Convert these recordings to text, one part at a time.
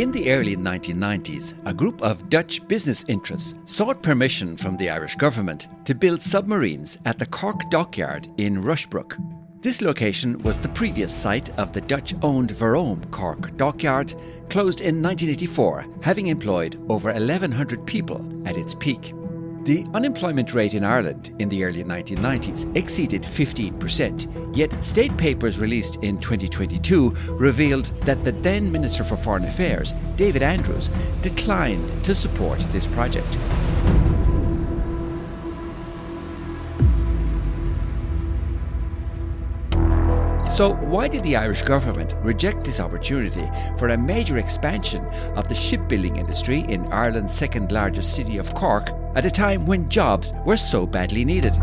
In the early 1990s, a group of Dutch business interests sought permission from the Irish government to build submarines at the Cork dockyard in Rushbrook. This location was the previous site of the Dutch-owned Verome Cork dockyard, closed in 1984, having employed over 1,100 people at its peak. The unemployment rate in Ireland in the early 1990s exceeded 15%, yet state papers released in 2022 revealed that the then Minister for Foreign Affairs, David Andrews, declined to support this project. So why did the Irish government reject this opportunity for a major expansion of the shipbuilding industry in Ireland's second largest city of Cork at a time when jobs were so badly needed?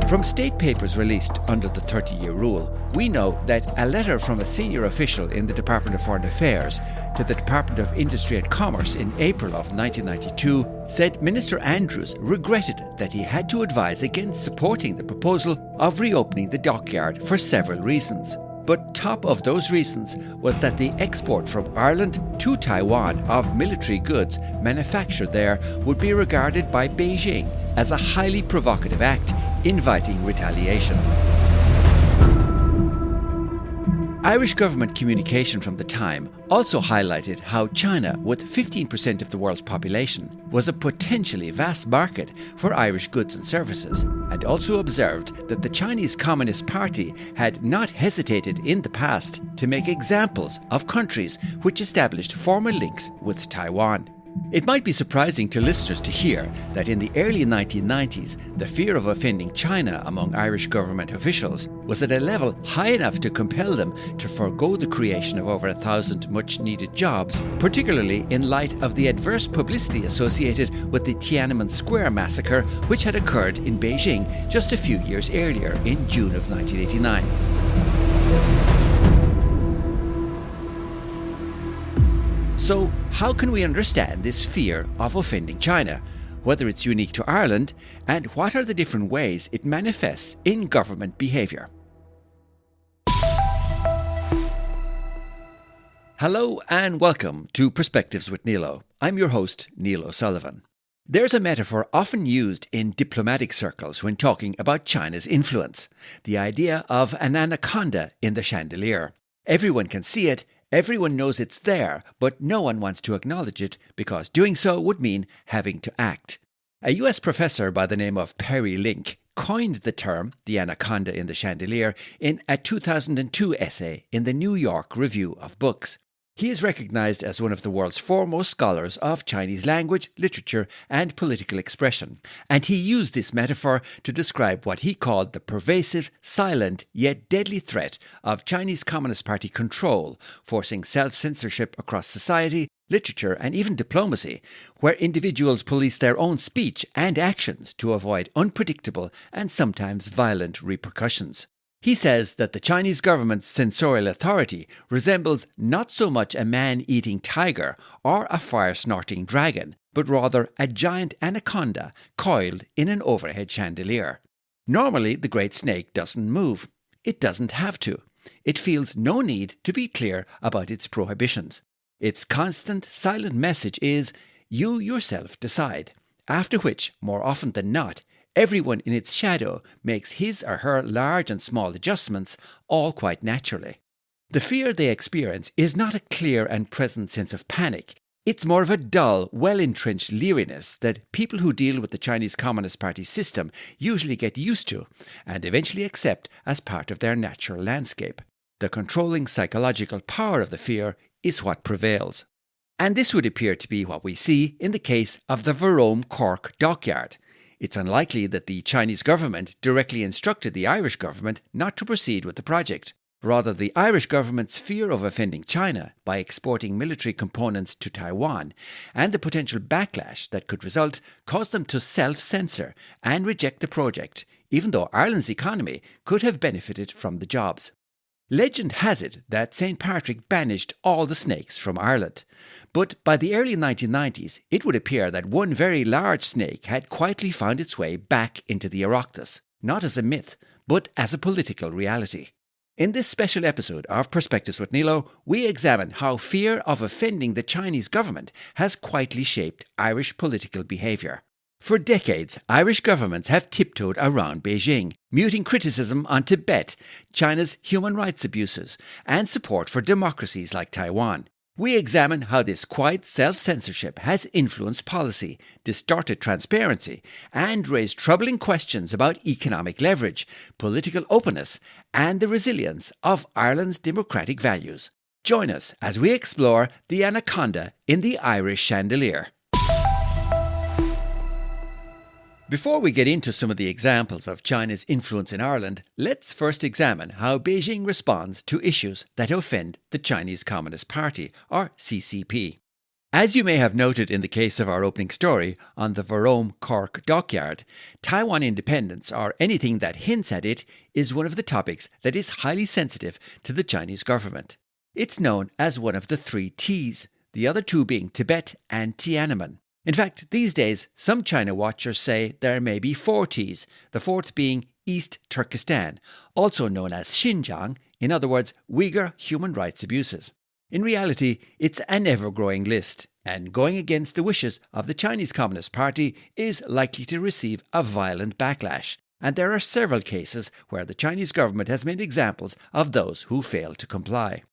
From state papers released under the 30-year rule, we know that a letter from a senior official in the Department of Foreign Affairs to the Department of Industry and Commerce in April of 1992 said Minister Andrews regretted that he had to advise against supporting the proposal of reopening the dockyard for several reasons. But top of those reasons was that the export from Ireland to Taiwan of military goods manufactured there would be regarded by Beijing as a highly provocative act, inviting retaliation. Irish government communication from the time also highlighted how China, with 15% of the world's population, was a potentially vast market for Irish goods and services, and also observed that the Chinese Communist Party had not hesitated in the past to make examples of countries which established formal links with Taiwan. It might be surprising to listeners to hear that in the early 1990s, the fear of offending China among Irish government officials was at a level high enough to compel them to forego the creation of over 1,000 much-needed jobs, particularly in light of the adverse publicity associated with the Tiananmen Square massacre, which had occurred in Beijing just a few years earlier in June of 1989. So, how can we understand this fear of offending China, whether it's unique to Ireland, and what are the different ways it manifests in government behaviour? Hello and welcome to Perspectives with Neilo. I'm your host, Neil O'Sullivan. There's a metaphor often used in diplomatic circles when talking about China's influence, the idea of an anaconda in the chandelier. Everyone can see it. Everyone knows it's there, but no one wants to acknowledge it because doing so would mean having to act. A US professor by the name of Perry Link coined the term, the anaconda in the chandelier, in a 2002 essay in the New York Review of Books. He is recognized as one of the world's foremost scholars of Chinese language, literature, and political expression, and he used this metaphor to describe what he called the pervasive, silent, yet deadly threat of Chinese Communist Party control, forcing self-censorship across society, literature, and even diplomacy, where individuals police their own speech and actions to avoid unpredictable and sometimes violent repercussions. He says that the Chinese government's censorial authority resembles not so much a man-eating tiger or a fire-snorting dragon, but rather a giant anaconda coiled in an overhead chandelier. Normally, the great snake doesn't move. It doesn't have to. It feels no need to be clear about its prohibitions. Its constant, silent message is, you yourself decide, after which, more often than not, everyone in its shadow makes his or her large and small adjustments, all quite naturally. The fear they experience is not a clear and present sense of panic. It's more of a dull, well-entrenched leeriness that people who deal with the Chinese Communist Party system usually get used to and eventually accept as part of their natural landscape. The controlling psychological power of the fear is what prevails. And this would appear to be what we see in the case of the Verome Cork dockyard. It's unlikely that the Chinese government directly instructed the Irish government not to proceed with the project. Rather, the Irish government's fear of offending China by exporting military components to Taiwan and the potential backlash that could result caused them to self-censor and reject the project, even though Ireland's economy could have benefited from the jobs. Legend has it that St. Patrick banished all the snakes from Ireland. But by the early 1990s, it would appear that one very large snake had quietly found its way back into the Oireachtas, not as a myth, but as a political reality. In this special episode of Perspectives with Nilo, we examine how fear of offending the Chinese government has quietly shaped Irish political behaviour. For decades, Irish governments have tiptoed around Beijing, muting criticism on Tibet, China's human rights abuses, and support for democracies like Taiwan. We examine how this quiet self-censorship has influenced policy, distorted transparency, and raised troubling questions about economic leverage, political openness, and the resilience of Ireland's democratic values. Join us as we explore the Anaconda in the Irish Chandelier. Before we get into some of the examples of China's influence in Ireland, let's first examine how Beijing responds to issues that offend the Chinese Communist Party, or CCP. As you may have noted in the case of our opening story on the Verome Cork dockyard, Taiwan independence, or anything that hints at it, is one of the topics that is highly sensitive to the Chinese government. It's known as one of the three T's, the other two being Tibet and Tiananmen. In fact, these days, some China watchers say there may be four T's, the fourth being East Turkestan, also known as Xinjiang, in other words, Uyghur human rights abuses. In reality, it's an ever-growing list, and going against the wishes of the Chinese Communist Party is likely to receive a violent backlash. And there are several cases where the Chinese government has made examples of those who fail to comply.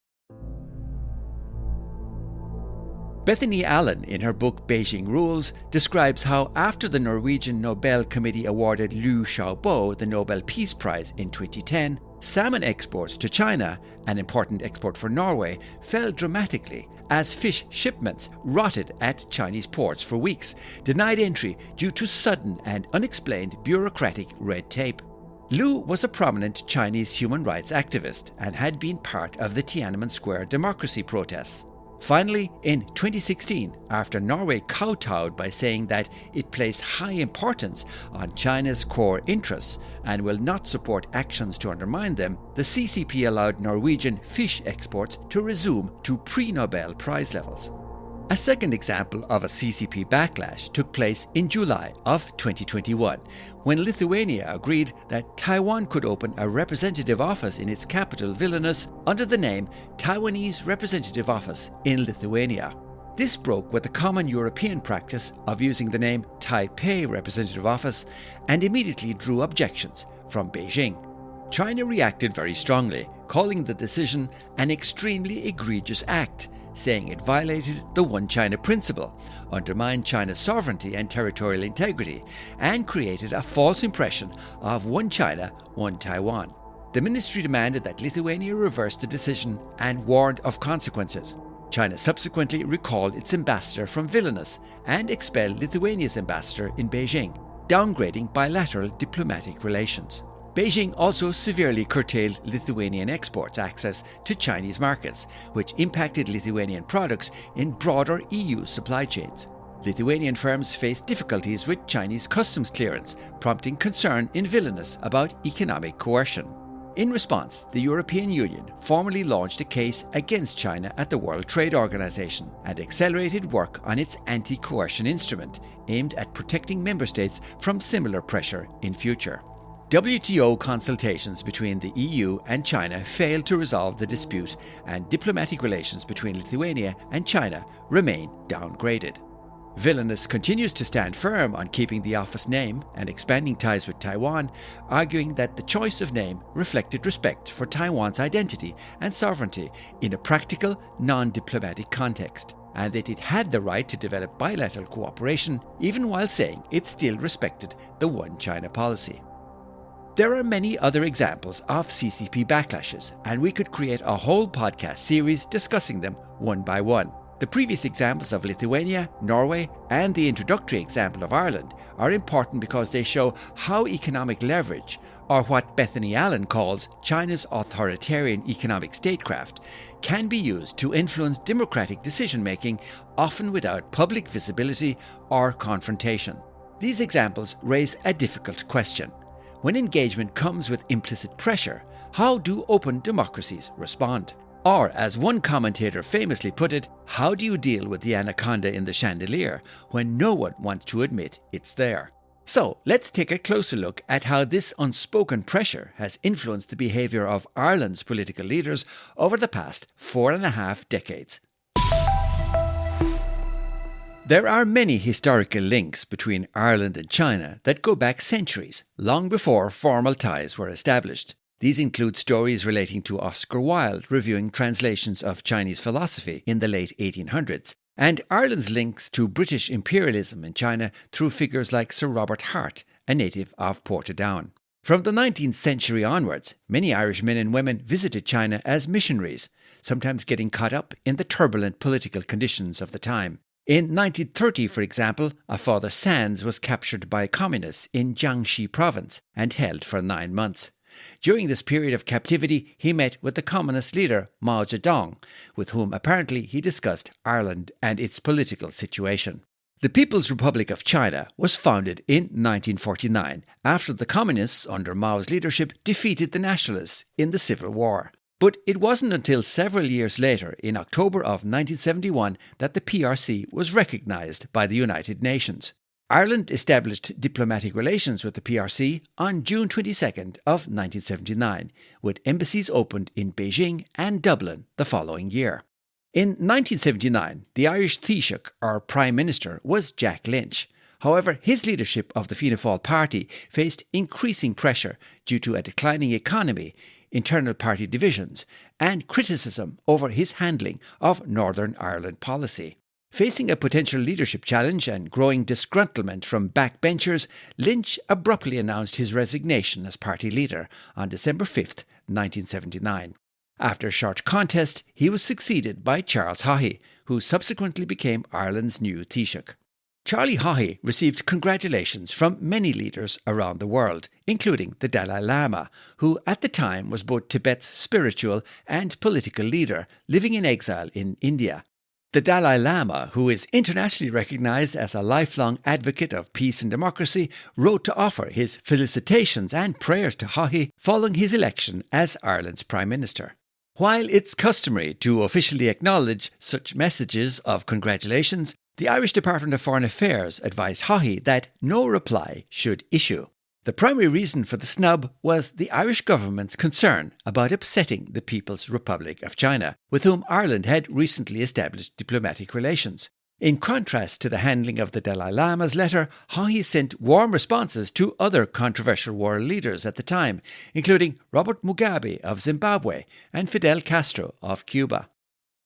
Bethany Allen, in her book Beijing Rules, describes how after the Norwegian Nobel Committee awarded Liu Xiaobo the Nobel Peace Prize in 2010, salmon exports to China, an important export for Norway, fell dramatically as fish shipments rotted at Chinese ports for weeks, denied entry due to sudden and unexplained bureaucratic red tape. Liu was a prominent Chinese human rights activist and had been part of the Tiananmen Square democracy protests. Finally, in 2016, after Norway kowtowed by saying that it placed high importance on China's core interests and will not support actions to undermine them, the CCP allowed Norwegian fish exports to resume to pre-Nobel Prize levels. A second example of a CCP backlash took place in July of 2021, when Lithuania agreed that Taiwan could open a representative office in its capital Vilnius under the name Taiwanese Representative Office in Lithuania. This broke with the common European practice of using the name Taipei Representative Office and immediately drew objections from Beijing. China reacted very strongly, calling the decision an extremely egregious act, saying it violated the One China principle, undermined China's sovereignty and territorial integrity, and created a false impression of One China, One Taiwan. The ministry demanded that Lithuania reverse the decision and warned of consequences. China subsequently recalled its ambassador from Vilnius and expelled Lithuania's ambassador in Beijing, downgrading bilateral diplomatic relations. Beijing also severely curtailed Lithuanian exports access to Chinese markets, which impacted Lithuanian products in broader EU supply chains. Lithuanian firms faced difficulties with Chinese customs clearance, prompting concern in Vilnius about economic coercion. In response, the European Union formally launched a case against China at the World Trade Organization and accelerated work on its anti-coercion instrument, aimed at protecting member states from similar pressure in future. WTO consultations between the EU and China failed to resolve the dispute, and diplomatic relations between Lithuania and China remain downgraded. Vilnius continues to stand firm on keeping the office name and expanding ties with Taiwan, arguing that the choice of name reflected respect for Taiwan's identity and sovereignty in a practical, non-diplomatic context, and that it had the right to develop bilateral cooperation, even while saying it still respected the One China policy. There are many other examples of CCP backlashes, and we could create a whole podcast series discussing them one by one. The previous examples of Lithuania, Norway, and the introductory example of Ireland are important because they show how economic leverage, or what Bethany Allen calls China's authoritarian economic statecraft, can be used to influence democratic decision-making, often without public visibility or confrontation. These examples raise a difficult question. When engagement comes with implicit pressure, how do open democracies respond? Or, as one commentator famously put it, how do you deal with the anaconda in the chandelier when no one wants to admit it's there? So let's take a closer look at how this unspoken pressure has influenced the behaviour of Ireland's political leaders over the past 4.5 decades. There are many historical links between Ireland and China that go back centuries, long before formal ties were established. These include stories relating to Oscar Wilde reviewing translations of Chinese philosophy in the late 1800s, and Ireland's links to British imperialism in China through figures like Sir Robert Hart, a native of Portadown. From the 19th century onwards, many Irish men and women visited China as missionaries, sometimes getting caught up in the turbulent political conditions of the time. In 1930, for example, a Father Sands was captured by communists in Jiangxi province and held for 9 months. During this period of captivity, he met with the communist leader Mao Zedong, with whom apparently he discussed Ireland and its political situation. The People's Republic of China was founded in 1949 after the communists under Mao's leadership defeated the nationalists in the Civil War. But it wasn't until several years later, in October of 1971, that the PRC was recognised by the United Nations. Ireland established diplomatic relations with the PRC on June 22nd of 1979, with embassies opened in Beijing and Dublin the following year. In 1979, the Irish Taoiseach, or Prime Minister, was Jack Lynch. However, his leadership of the Fianna Fáil party faced increasing pressure due to a declining economy, internal party divisions, and criticism over his handling of Northern Ireland policy. Facing a potential leadership challenge and growing disgruntlement from backbenchers, Lynch abruptly announced his resignation as party leader on December 5, 1979. After a short contest, he was succeeded by Charles Haughey, who subsequently became Ireland's new Taoiseach. Charlie Haughey received congratulations from many leaders around the world, including the Dalai Lama, who at the time was both Tibet's spiritual and political leader, living in exile in India. The Dalai Lama, who is internationally recognised as a lifelong advocate of peace and democracy, wrote to offer his felicitations and prayers to Haughey following his election as Ireland's Prime Minister. While it's customary to officially acknowledge such messages of congratulations, the Irish Department of Foreign Affairs advised Haughey that no reply should issue. The primary reason for the snub was the Irish government's concern about upsetting the People's Republic of China, with whom Ireland had recently established diplomatic relations. In contrast to the handling of the Dalai Lama's letter, Haughey sent warm responses to other controversial world leaders at the time, including Robert Mugabe of Zimbabwe and Fidel Castro of Cuba.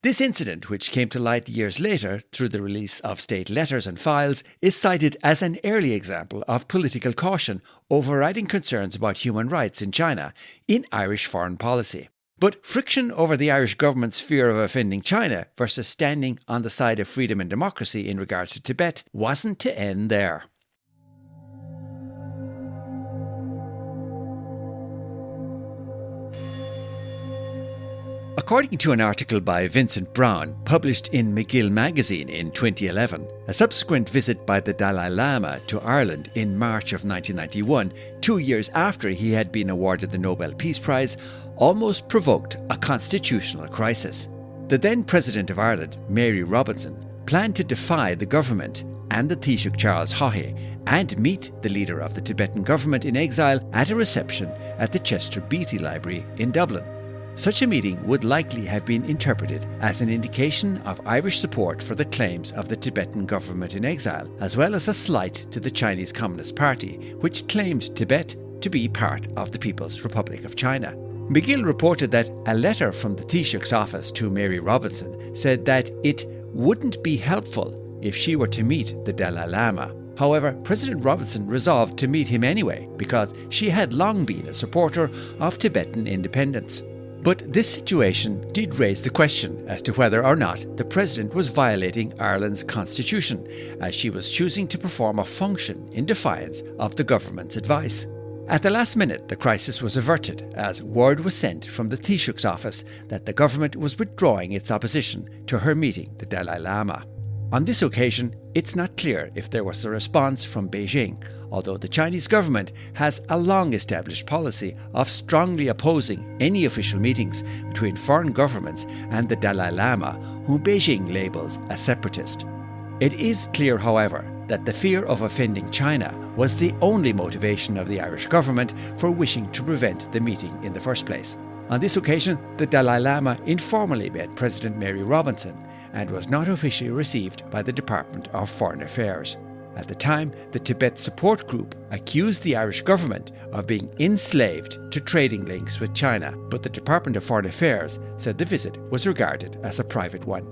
This incident, which came to light years later through the release of state letters and files, is cited as an early example of political caution overriding concerns about human rights in China in Irish foreign policy. But friction over the Irish government's fear of offending China versus standing on the side of freedom and democracy in regards to Tibet wasn't to end there. According to an article by Vincent Brown, published in McGill magazine in 2011, a subsequent visit by the Dalai Lama to Ireland in March of 1991, 2 years after he had been awarded the Nobel Peace Prize, almost provoked a constitutional crisis. The then President of Ireland, Mary Robinson, planned to defy the government and the Taoiseach Charles Haughey and meet the leader of the Tibetan government in exile at a reception at the Chester Beatty Library in Dublin. Such a meeting would likely have been interpreted as an indication of Irish support for the claims of the Tibetan government in exile, as well as a slight to the Chinese Communist Party, which claimed Tibet to be part of the People's Republic of China. McGill reported that a letter from the Taoiseach's office to Mary Robinson said that it wouldn't be helpful if she were to meet the Dalai Lama. However, President Robinson resolved to meet him anyway because she had long been a supporter of Tibetan independence. But this situation did raise the question as to whether or not the President was violating Ireland's constitution, as she was choosing to perform a function in defiance of the government's advice. At the last minute, the crisis was averted as word was sent from the Taoiseach's office that the government was withdrawing its opposition to her meeting the Dalai Lama. On this occasion, it's not clear if there was a response from Beijing, although the Chinese government has a long-established policy of strongly opposing any official meetings between foreign governments and the Dalai Lama, whom Beijing labels a separatist. It is clear, however, that the fear of offending China was the only motivation of the Irish government for wishing to prevent the meeting in the first place. On this occasion, the Dalai Lama informally met President Mary Robinson and was not officially received by the Department of Foreign Affairs. At the time, the Tibet Support Group accused the Irish government of being enslaved to trading links with China, but the Department of Foreign Affairs said the visit was regarded as a private one.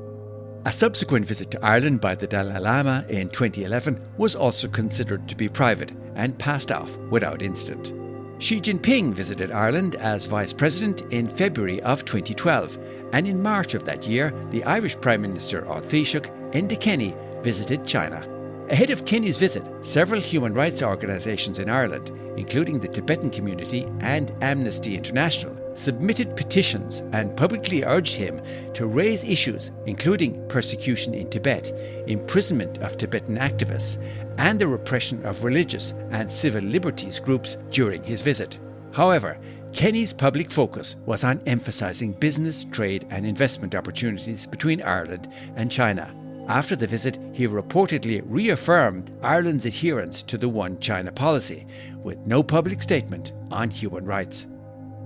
A subsequent visit to Ireland by the Dalai Lama in 2011 was also considered to be private and passed off without incident. Xi Jinping visited Ireland as Vice President in February of 2012, and in March of that year, the Irish Prime Minister Ó Taoiseach Enda Kenny visited China. Ahead of Kenny's visit, several human rights organisations in Ireland, including the Tibetan community and Amnesty International, submitted petitions and publicly urged him to raise issues including persecution in Tibet, imprisonment of Tibetan activists, and the repression of religious and civil liberties groups during his visit. However, Kenny's public focus was on emphasising business, trade and investment opportunities between Ireland and China. After the visit, he reportedly reaffirmed Ireland's adherence to the One China policy, with no public statement on human rights.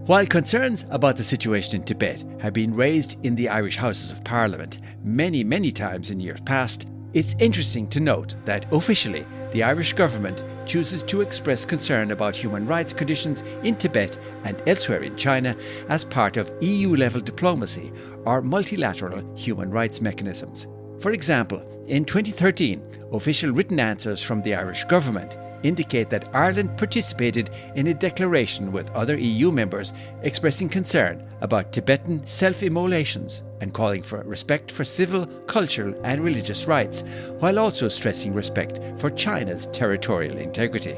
While concerns about the situation in Tibet have been raised in the Irish Houses of Parliament many times in years past, it's interesting to note that officially the Irish government chooses to express concern about human rights conditions in Tibet and elsewhere in China as part of EU-level diplomacy or multilateral human rights mechanisms. For example, in 2013, official written answers from the Irish government indicate that Ireland participated in a declaration with other EU members expressing concern about Tibetan self-immolations and calling for respect for civil, cultural and religious rights, while also stressing respect for China's territorial integrity.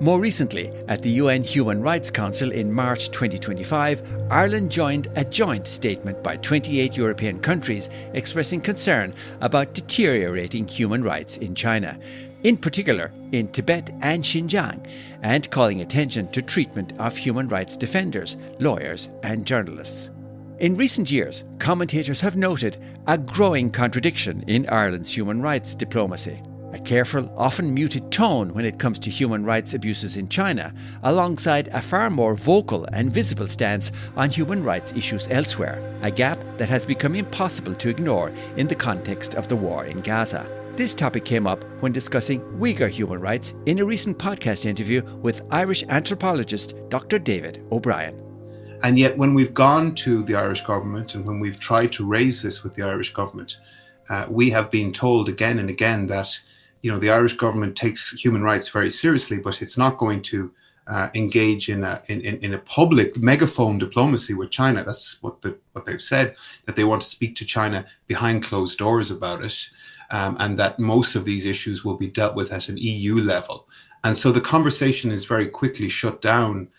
More recently, at the UN Human Rights Council in March 2025, Ireland joined a joint statement by 28 European countries expressing concern about deteriorating human rights in China, in particular in Tibet and Xinjiang, and calling attention to treatment of human rights defenders, lawyers and journalists. In recent years, commentators have noted a growing contradiction in Ireland's human rights diplomacy. A careful, often muted tone when it comes to human rights abuses in China, alongside a far more vocal and visible stance on human rights issues elsewhere, a gap that has become impossible to ignore in the context of the war in Gaza. This topic came up when discussing Uyghur human rights in a recent podcast interview with Irish anthropologist Dr. David O'Brien. And yet when we've gone to the Irish government and when we've tried to raise this with the Irish government, we have been told again and again that the Irish government takes human rights very seriously, but it's not going to engage in a public megaphone diplomacy with China. That's what they've said, that they want to speak to China behind closed doors about it, and that most of these issues will be dealt with at an EU level. And so the conversation is very quickly shut down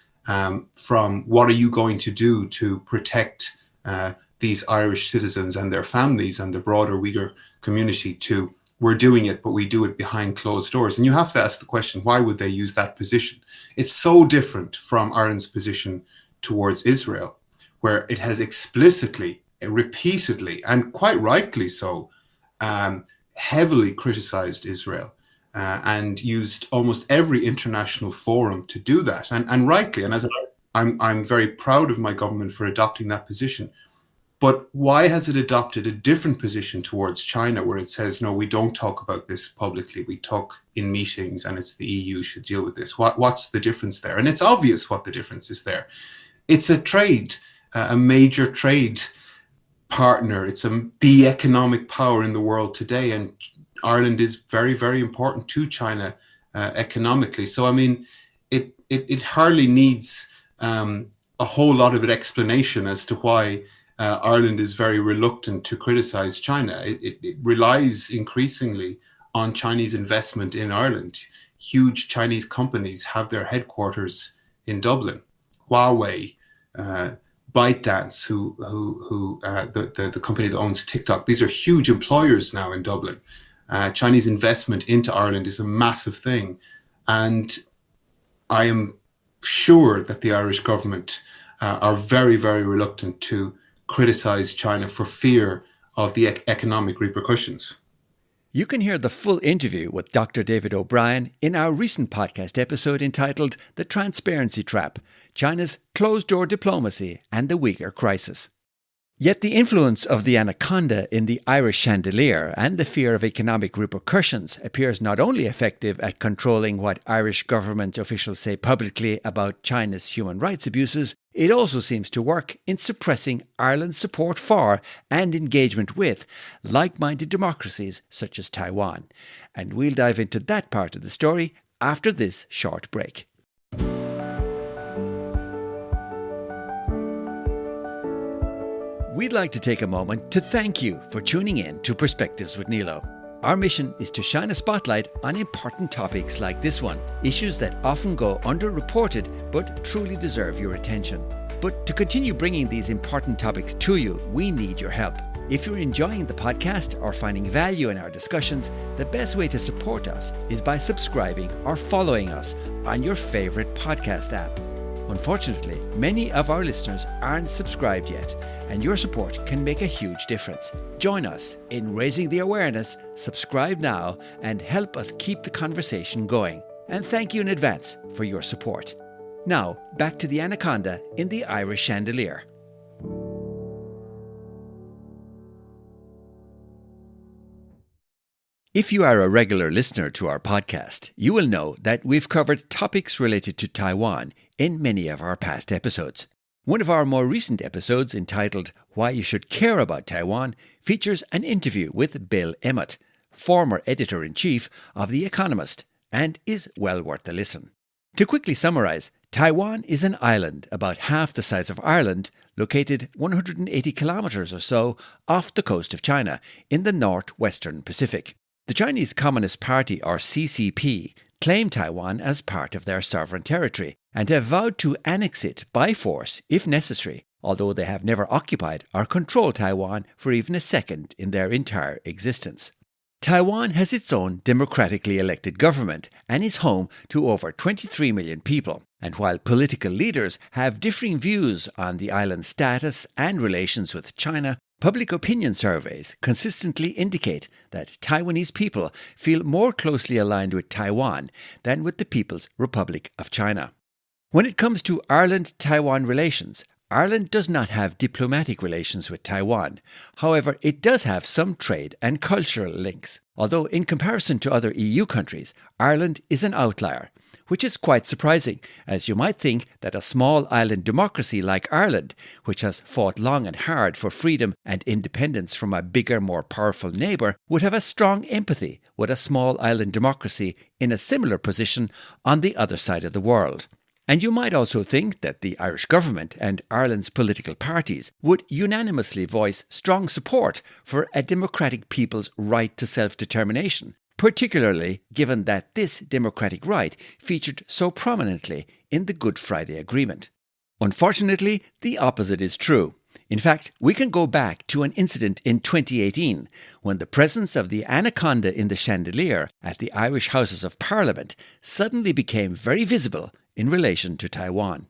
from what are you going to do to protect these Irish citizens and their families and the broader Uyghur community to we're doing it, but we do it behind closed doors. And you have to ask the question, why would they use that position? It's so different from Ireland's position towards Israel, where it has explicitly, repeatedly, and quite rightly so, heavily criticized Israel and used almost every international forum to do that. And rightly, and I'm very proud of my government for adopting that position. But why has it adopted a different position towards China, where it says, no, we don't talk about this publicly, we talk in meetings and it's the EU should deal with this? What's the difference there? And it's obvious what the difference is there. It's a trade, a major trade partner. It's the economic power in the world today. And Ireland is very, very important to China economically. So, I mean, it hardly needs a whole lot of an explanation as to why Ireland is very reluctant to criticize China. It relies increasingly on Chinese investment in Ireland. Huge Chinese companies have their headquarters in Dublin. Huawei, ByteDance, the company that owns TikTok, these are huge employers now in Dublin. Chinese investment into Ireland is a massive thing. And I am sure that the Irish government are very, very reluctant to criticize China for fear of the economic repercussions. You can hear the full interview with Dr. David O'Brien in our recent podcast episode entitled The Transparency Trap, China's Closed-Door Diplomacy and the Uyghur Crisis. Yet the influence of the Anaconda in the Irish Chandelier and the fear of economic repercussions appears not only effective at controlling what Irish government officials say publicly about China's human rights abuses, it also seems to work in suppressing Ireland's support for and engagement with like-minded democracies such as Taiwan. And we'll dive into that part of the story after this short break. We'd like to take a moment to thank you for tuning in to Perspectives with Nilo. Our mission is to shine a spotlight on important topics like this one, issues that often go underreported but truly deserve your attention. But to continue bringing these important topics to you, we need your help. If you're enjoying the podcast or finding value in our discussions, the best way to support us is by subscribing or following us on your favourite podcast app. Unfortunately, many of our listeners aren't subscribed yet, and your support can make a huge difference. Join us in raising the awareness, subscribe now, and help us keep the conversation going. And thank you in advance for your support. Now, back to the Anaconda in the Irish Chandelier. If you are a regular listener to our podcast, you will know that we've covered topics related to Taiwan in many of our past episodes. One of our more recent episodes, entitled Why You Should Care About Taiwan, features an interview with Bill Emmott, former editor-in-chief of The Economist, and is well worth a listen. To quickly summarise, Taiwan is an island about half the size of Ireland, located 180 kilometres or so off the coast of China in the northwestern Pacific. The Chinese Communist Party, or CCP, claim Taiwan as part of their sovereign territory and have vowed to annex it by force if necessary, although they have never occupied or controlled Taiwan for even a second in their entire existence. Taiwan has its own democratically elected government and is home to over 23 million people. And while political leaders have differing views on the island's status and relations with China, public opinion surveys consistently indicate that Taiwanese people feel more closely aligned with Taiwan than with the People's Republic of China. When it comes to Ireland-Taiwan relations, Ireland does not have diplomatic relations with Taiwan. However, it does have some trade and cultural links. Although in comparison to other EU countries, Ireland is an outlier, which is quite surprising, as you might think that a small island democracy like Ireland, which has fought long and hard for freedom and independence from a bigger, more powerful neighbour, would have a strong empathy with a small island democracy in a similar position on the other side of the world. And you might also think that the Irish government and Ireland's political parties would unanimously voice strong support for a democratic people's right to self-determination, particularly given that this democratic right featured so prominently in the Good Friday Agreement. Unfortunately, the opposite is true. In fact, we can go back to an incident in 2018 when the presence of the Anaconda in the Chandelier at the Irish Houses of Parliament suddenly became very visible in relation to Taiwan.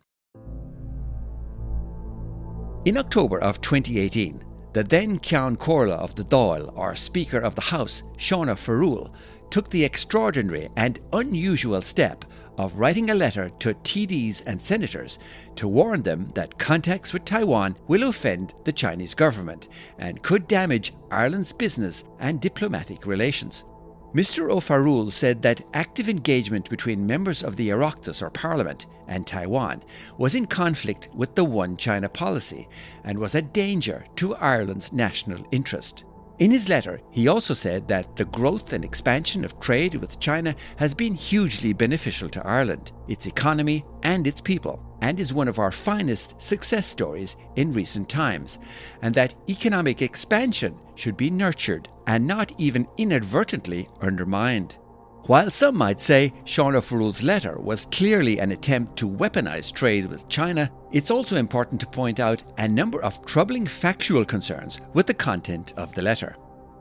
In October of 2018, the then Ceann Comhairle of the Dáil, or Speaker of the House, Seána Farrell, took the extraordinary and unusual step of writing a letter to TDs and senators to warn them that contacts with Taiwan will offend the Chinese government and could damage Ireland's business and diplomatic relations. Mr. O'Farrell said that active engagement between members of the Oireachtas, or Parliament, and Taiwan was in conflict with the One China policy and was a danger to Ireland's national interest. In his letter, he also said that the growth and expansion of trade with China has been hugely beneficial to Ireland, its economy and its people, and is one of our finest success stories in recent times, and that economic expansion should be nurtured and not even inadvertently undermined. While some might say Seána Farrell's letter was clearly an attempt to weaponize trade with China, it's also important to point out a number of troubling factual concerns with the content of the letter.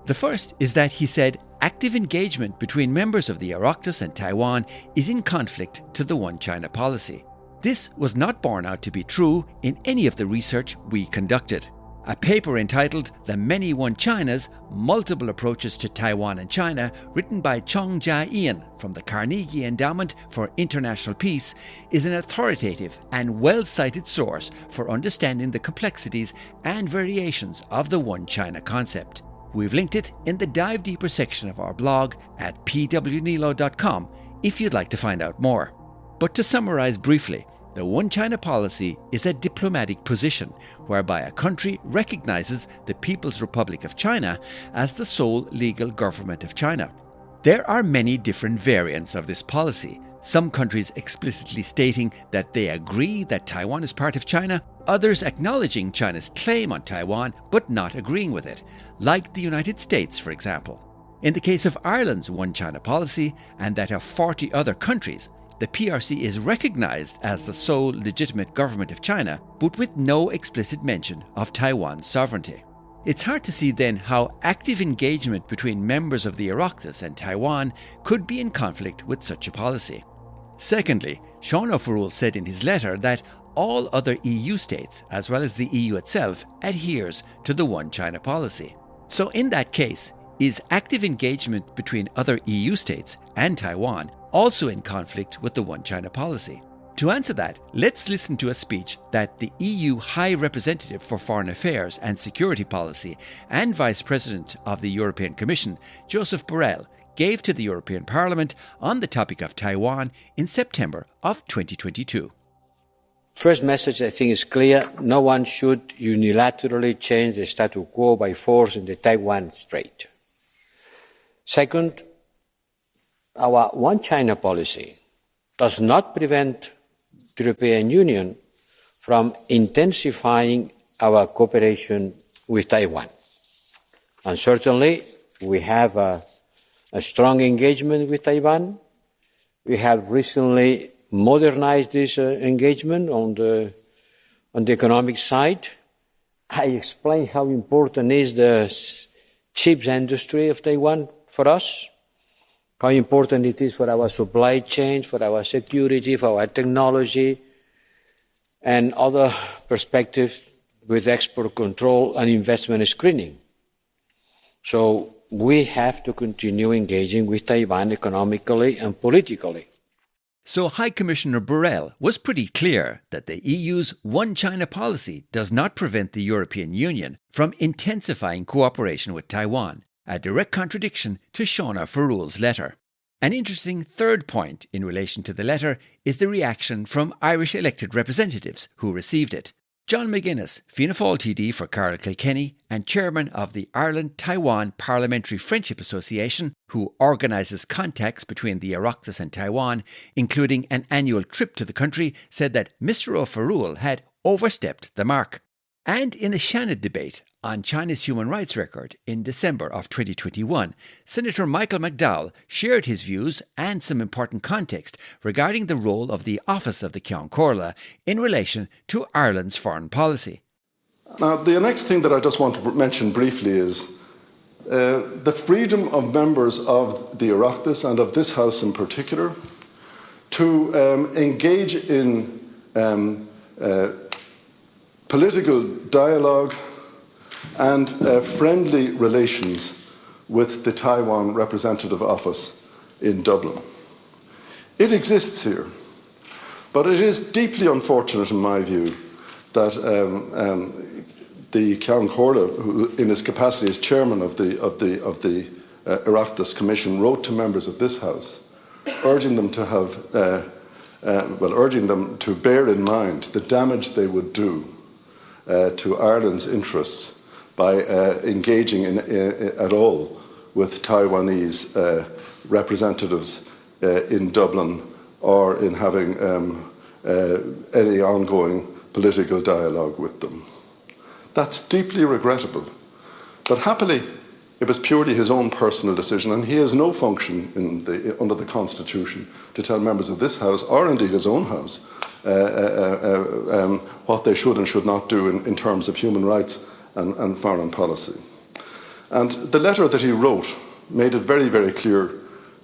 The first is that he said active engagement between members of the Oireachtas and Taiwan is in conflict to the One China policy. This was not borne out to be true in any of the research we conducted. a paper entitled The Many One Chinas, Multiple Approaches to Taiwan and China, written by Chong Jia-Ian from the Carnegie Endowment for International Peace, is an authoritative and well-cited source for understanding the complexities and variations of the One China concept. We've linked it in the Dive Deeper section of our blog at pwnilo.com if you'd like to find out more. But to summarise briefly, the One China policy is a diplomatic position whereby a country recognises the People's Republic of China as the sole legal government of China. There are many different variants of this policy, some countries explicitly stating that they agree that Taiwan is part of China, others acknowledging China's claim on Taiwan but not agreeing with it, like the United States, for example. In the case of Ireland's One China policy and that of 40 other countries, the PRC is recognised as the sole legitimate government of China, but with no explicit mention of Taiwan's sovereignty. It's hard to see then how active engagement between members of the Oireachtas and Taiwan could be in conflict with such a policy. Secondly, Sean O'Farrell said in his letter that all other EU states, as well as the EU itself, adheres to the One China policy. So in that case, is active engagement between other EU states and Taiwan also in conflict with the One China policy? To answer that, let's listen to a speech that the EU High Representative for Foreign Affairs and Security Policy and Vice President of the European Commission, Joseph Borrell, gave to the European Parliament on the topic of Taiwan in September of 2022. First message, I think, is clear. No one should unilaterally change the status quo by force in the Taiwan Strait. Second, our One China policy does not prevent the European Union from intensifying our cooperation with Taiwan. And certainly, we have a strong engagement with Taiwan. We have recently modernized this engagement on the economic side. I explained how important is the chips industry of Taiwan for us, how important it is for our supply chains, for our security, for our technology, and other perspectives with export control and investment screening. So we have to continue engaging with Taiwan economically and politically. So High Commissioner Borrell was pretty clear that the EU's One China policy does not prevent the European Union from intensifying cooperation with Taiwan, a direct contradiction to Sean O'Farrell's letter. An interesting third point in relation to the letter is the reaction from Irish elected representatives who received it. John McGuinness, Fianna Fáil TD for Carlow Kilkenny and chairman of the Ireland-Taiwan Parliamentary Friendship Association, who organises contacts between the Oireachtas and Taiwan, including an annual trip to the country, said that Mr O'Farrell had overstepped the mark. And in the Shannon debate on China's human rights record in December of 2021, Senator Michael McDowell shared his views and some important context regarding the role of the Office of the Ceann Comhairle in relation to Ireland's foreign policy. Now, the next thing that I just want to mention briefly is the freedom of members of the Oireachtas and of this House in particular to engage in political dialogue and friendly relations with the Taiwan Representative Office in Dublin. It exists here, but it is deeply unfortunate in my view that the Ceann Comhairle, who in his capacity as chairman of the Oireachtas Commission, wrote to members of this House, urging them to bear in mind the damage they would do to Ireland's interests by engaging at all with Taiwanese representatives in Dublin or in having any ongoing political dialogue with them. That's deeply regrettable. But happily, it was purely his own personal decision, and he has no function under the Constitution to tell members of this House, or indeed his own House, what they should and should not do in terms of human rights and foreign policy. And the letter that he wrote made it very, very clear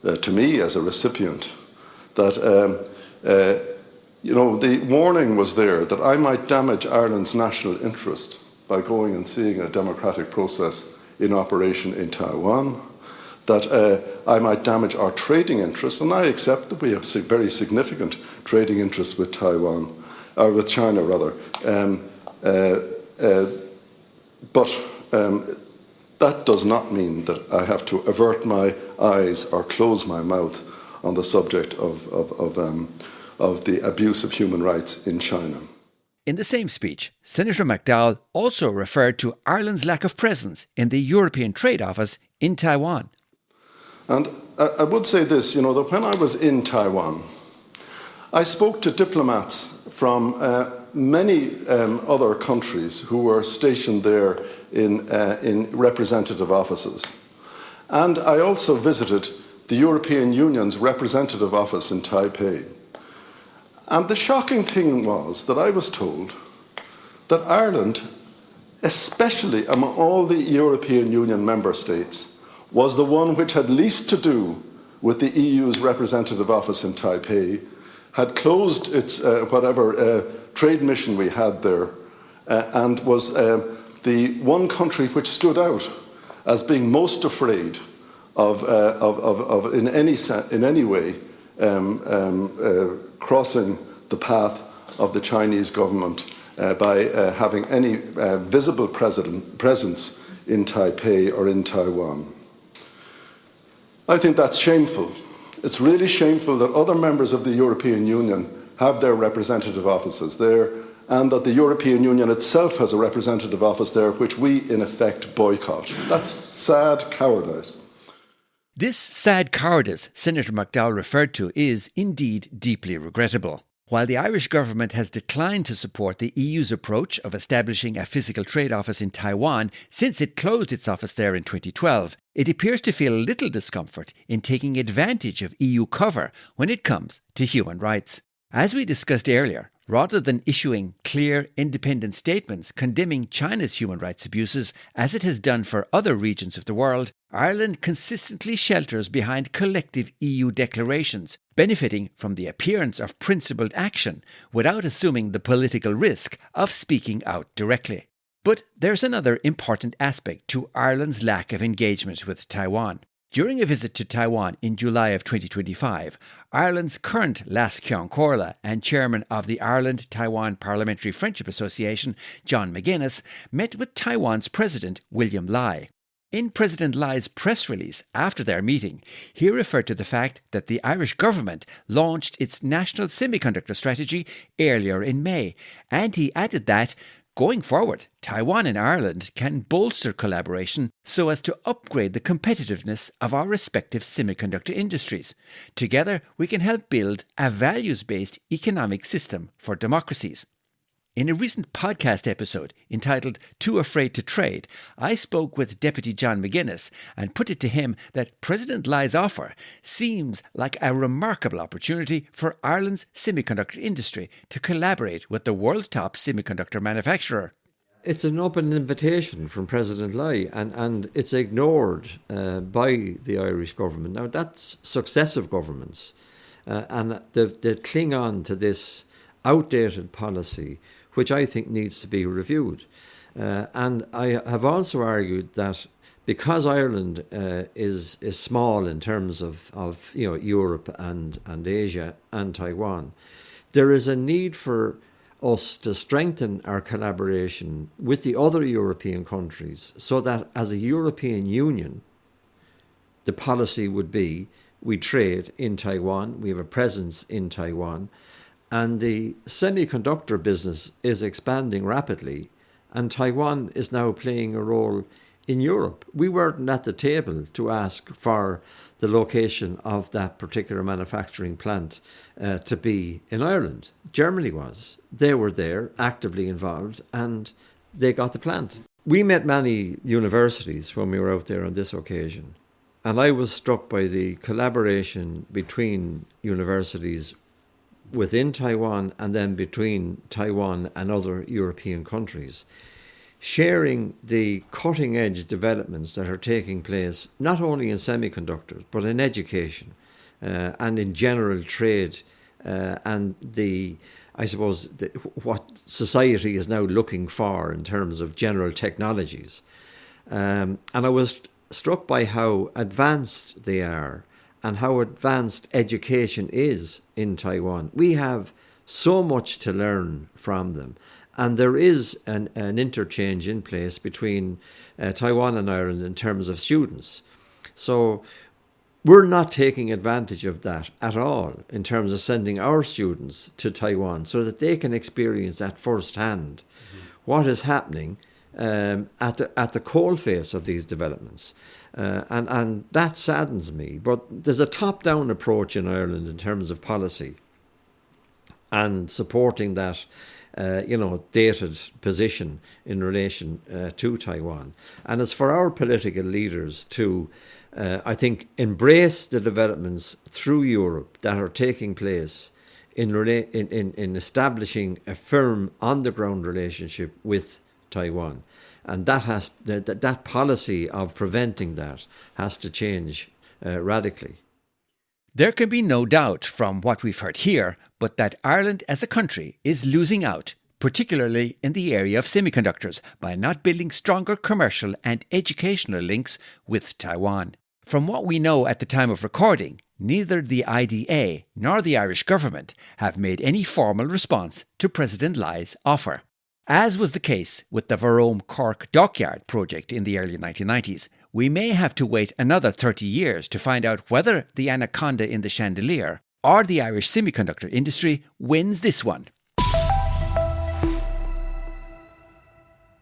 to me as a recipient that the warning was there that I might damage Ireland's national interest by going and seeing a democratic process in operation in Taiwan, that I might damage our trading interests, and I accept that we have very significant trading interests with Taiwan, or with China rather. But that does not mean that I have to avert my eyes or close my mouth on the subject of the abuse of human rights in China. In the same speech, Senator McDowell also referred to Ireland's lack of presence in the European Trade Office in Taiwan. And I would say this, that when I was in Taiwan, I spoke to diplomats from many other countries who were stationed there in representative offices. And I also visited the European Union's representative office in Taipei. And the shocking thing was that I was told that Ireland, especially among all the European Union member states, was the one which had least to do with the EU's representative office in Taipei, had closed its trade mission we had there, and was the one country which stood out as being most afraid of in any way crossing the path of the Chinese government by having any visible presence in Taipei or in Taiwan. I think that's shameful. It's really shameful that other members of the European Union have their representative offices there, and that the European Union itself has a representative office there, which we, in effect, boycott. That's sad cowardice. This sad cowardice Senator McDowell referred to is indeed deeply regrettable. While the Irish government has declined to support the EU's approach of establishing a physical trade office in Taiwan since it closed its office there in 2012, it appears to feel little discomfort in taking advantage of EU cover when it comes to human rights. As we discussed earlier, rather than issuing clear, independent statements condemning China's human rights abuses, as it has done for other regions of the world, Ireland consistently shelters behind collective EU declarations, benefiting from the appearance of principled action without assuming the political risk of speaking out directly. But there's another important aspect to Ireland's lack of engagement with Taiwan. During a visit to Taiwan in July of 2025, Ireland's current Las Ceann Comhairle and chairman of the Ireland-Taiwan Parliamentary Friendship Association, John McGuinness, met with Taiwan's President William Lai. In President Lai's press release after their meeting, he referred to the fact that the Irish government launched its national semiconductor strategy earlier in May, and he added that going forward, Taiwan and Ireland can bolster collaboration so as to upgrade the competitiveness of our respective semiconductor industries. Together, we can help build a values-based economic system for democracies. In a recent podcast episode entitled Too Afraid to Trade, I spoke with Deputy John McGuinness and put it to him that President Lai's offer seems like a remarkable opportunity for Ireland's semiconductor industry to collaborate with the world's top semiconductor manufacturer. It's an open invitation from President Lai, and it's ignored by the Irish government. Now, that's successive governments, and they cling on to this outdated policy, which I think needs to be reviewed. And I have also argued that because Ireland is small in terms of Europe and Asia and Taiwan, there is a need for us to strengthen our collaboration with the other European countries so that as a European Union, the policy would be we trade in Taiwan, we have a presence in Taiwan, and the semiconductor business is expanding rapidly, and Taiwan is now playing a role in Europe. We weren't at the table to ask for the location of that particular manufacturing plant to be in Ireland. Germany was. They were there, actively involved, and they got the plant. We met many universities when we were out there on this occasion, and I was struck by the collaboration between universities within Taiwan and then between Taiwan and other European countries, sharing the cutting-edge developments that are taking place not only in semiconductors but in education and in general trade and the I suppose, what society is now looking for in terms of general technologies. And I was struck by how advanced they are and how advanced education is in Taiwan. We have so much to learn from them. And there is an interchange in place between Taiwan and Ireland in terms of students. So we're not taking advantage of that at all in terms of sending our students to Taiwan so that they can experience at firsthand what is happening at the coalface of these developments. And that saddens me. But there's a top-down approach in Ireland in terms of policy and supporting that dated position in relation to Taiwan. And it's for our political leaders to, I think, embrace the developments through Europe that are taking place in establishing a firm on-the-ground relationship with Taiwan. And that policy of preventing that has to change radically. There can be no doubt from what we've heard here, but that Ireland as a country is losing out, particularly in the area of semiconductors, by not building stronger commercial and educational links with Taiwan. From what we know at the time of recording, neither the IDA nor the Irish government have made any formal response to President Lai's offer. As was the case with the Verome Cork Dockyard project in the early 1990s, we may have to wait another 30 years to find out whether the Anaconda in the Chandelier or the Irish semiconductor industry wins this one.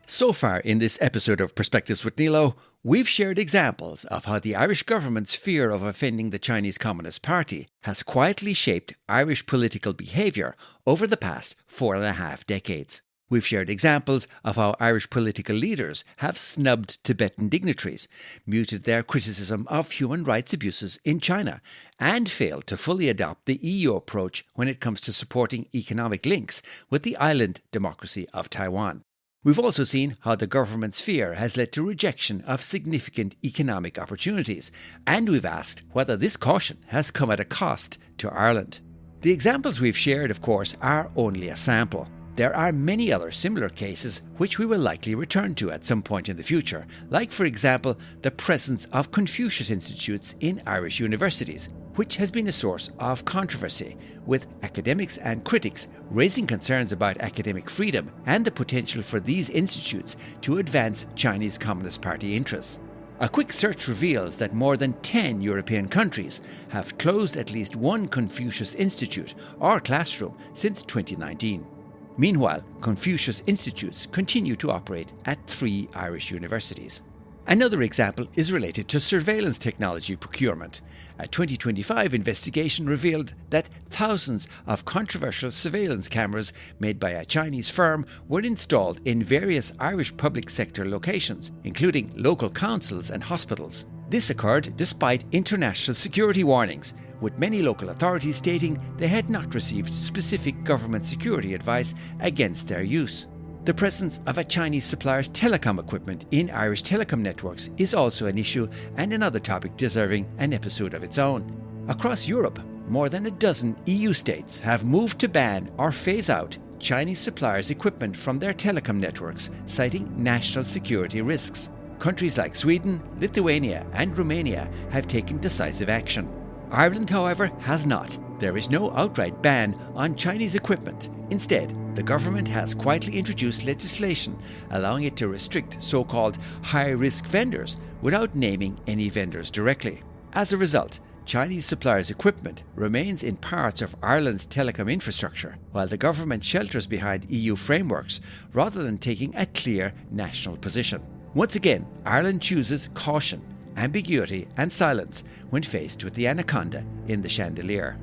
So far in this episode of Perspectives with Nilo, we've shared examples of how the Irish government's fear of offending the Chinese Communist Party has quietly shaped Irish political behaviour over the past 4.5 decades. We've shared examples of how Irish political leaders have snubbed Tibetan dignitaries, muted their criticism of human rights abuses in China, and failed to fully adopt the EU approach when it comes to supporting economic links with the island democracy of Taiwan. We've also seen how the government's fear has led to rejection of significant economic opportunities, and we've asked whether this caution has come at a cost to Ireland. The examples we've shared, of course, are only a sample. There are many other similar cases which we will likely return to at some point in the future, like, for example, the presence of Confucius Institutes in Irish universities, which has been a source of controversy, with academics and critics raising concerns about academic freedom and the potential for these institutes to advance Chinese Communist Party interests. A quick search reveals that more than 10 European countries have closed at least one Confucius Institute or classroom since 2019. Meanwhile, Confucius Institutes continue to operate at 3 Irish universities. Another example is related to surveillance technology procurement. A 2025 investigation revealed that thousands of controversial surveillance cameras made by a Chinese firm were installed in various Irish public sector locations, including local councils and hospitals. This occurred despite international security warnings, with many local authorities stating they had not received specific government security advice against their use. The presence of a Chinese supplier's telecom equipment in Irish telecom networks is also an issue and another topic deserving an episode of its own. Across Europe, more than a dozen EU states have moved to ban or phase out Chinese suppliers' equipment from their telecom networks, citing national security risks. Countries like Sweden, Lithuania and Romania have taken decisive action. Ireland, however, has not. There is no outright ban on Chinese equipment. Instead, the government has quietly introduced legislation allowing it to restrict so-called high-risk vendors without naming any vendors directly. As a result, Chinese suppliers' equipment remains in parts of Ireland's telecom infrastructure, while the government shelters behind EU frameworks rather than taking a clear national position. Once again, Ireland chooses caution, ambiguity and silence when faced with the Anaconda in the Chandelier.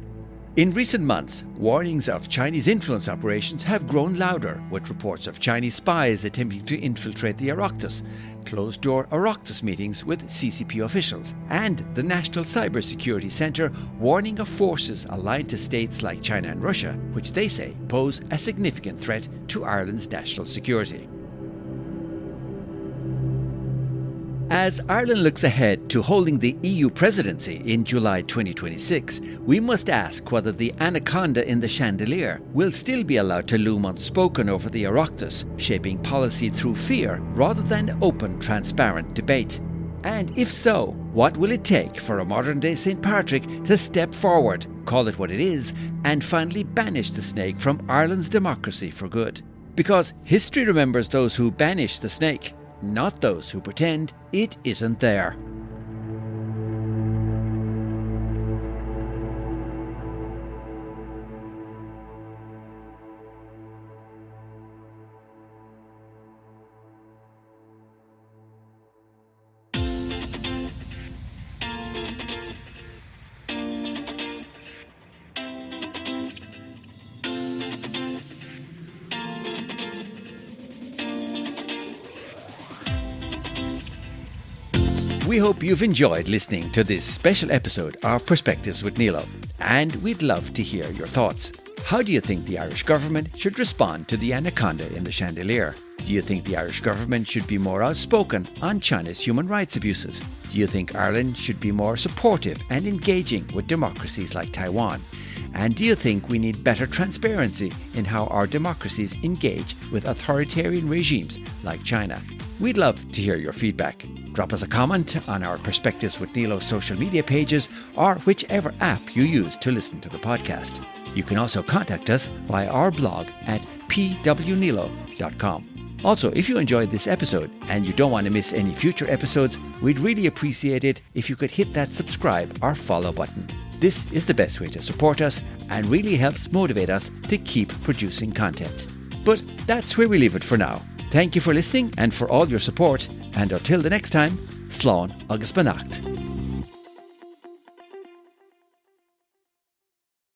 In recent months, warnings of Chinese influence operations have grown louder, with reports of Chinese spies attempting to infiltrate the Oireachtas, closed-door Oireachtas meetings with CCP officials, and the National Cybersecurity Centre warning of forces aligned to states like China and Russia, which they say pose a significant threat to Ireland's national security. As Ireland looks ahead to holding the EU presidency in July 2026, we must ask whether the Anaconda in the Chandelier will still be allowed to loom unspoken over the Oireachtas, shaping policy through fear rather than open, transparent debate. And if so, what will it take for a modern-day St. Patrick to step forward, call it what it is, and finally banish the snake from Ireland's democracy for good? Because history remembers those who banish the snake, not those who pretend it isn't there. We hope you've enjoyed listening to this special episode of Perspectives with Nilo, and we'd love to hear your thoughts. How do you think the Irish government should respond to the Anaconda in the Chandelier? Do you think the Irish government should be more outspoken on China's human rights abuses? Do you think Ireland should be more supportive and engaging with democracies like Taiwan? And do you think we need better transparency in how our democracies engage with authoritarian regimes like China? We'd love to hear your feedback. Drop us a comment on our Perspectives with Nilo social media pages or whichever app you use to listen to the podcast. You can also contact us via our blog at pwnilo.com. Also, if you enjoyed this episode and you don't want to miss any future episodes, we'd really appreciate it if you could hit that subscribe or follow button. This is the best way to support us and really helps motivate us to keep producing content. But that's where we leave it for now. Thank you for listening and for all your support, and until the next time, Slán agus beannacht.